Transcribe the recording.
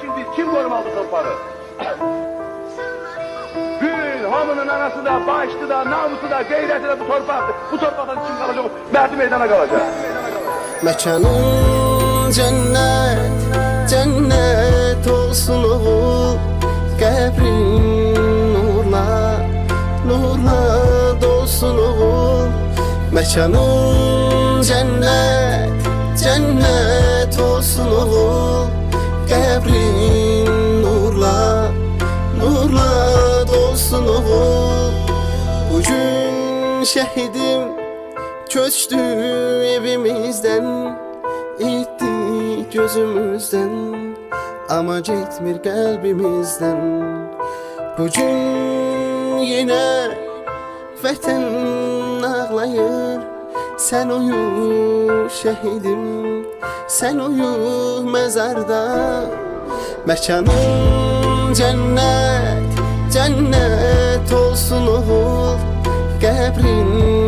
şimdi kim korumalı torpağı? Bütün hamının anası da, başlı da, namusu da, gayreti de bu torpaktır. Bu torpaktan kim kalacak? Merdi meydana kalacak. Mekanın cennet, cennet olsun oğul. Qəbrin nurla, nurla dolsun oğul. Mekanın cennet, cennet olsun oğul. Qəbrin nurla, nurla dolsun oğul. Bugün şehidim köçtü evimizden, itti gözümüzden, ama gitmir kalbimizden. Bugün yine vətən ağlayır. Sen uyu şehidim, sen uyu mezarda. Mekanın cennet, cennet olsun oğul. Qəbrin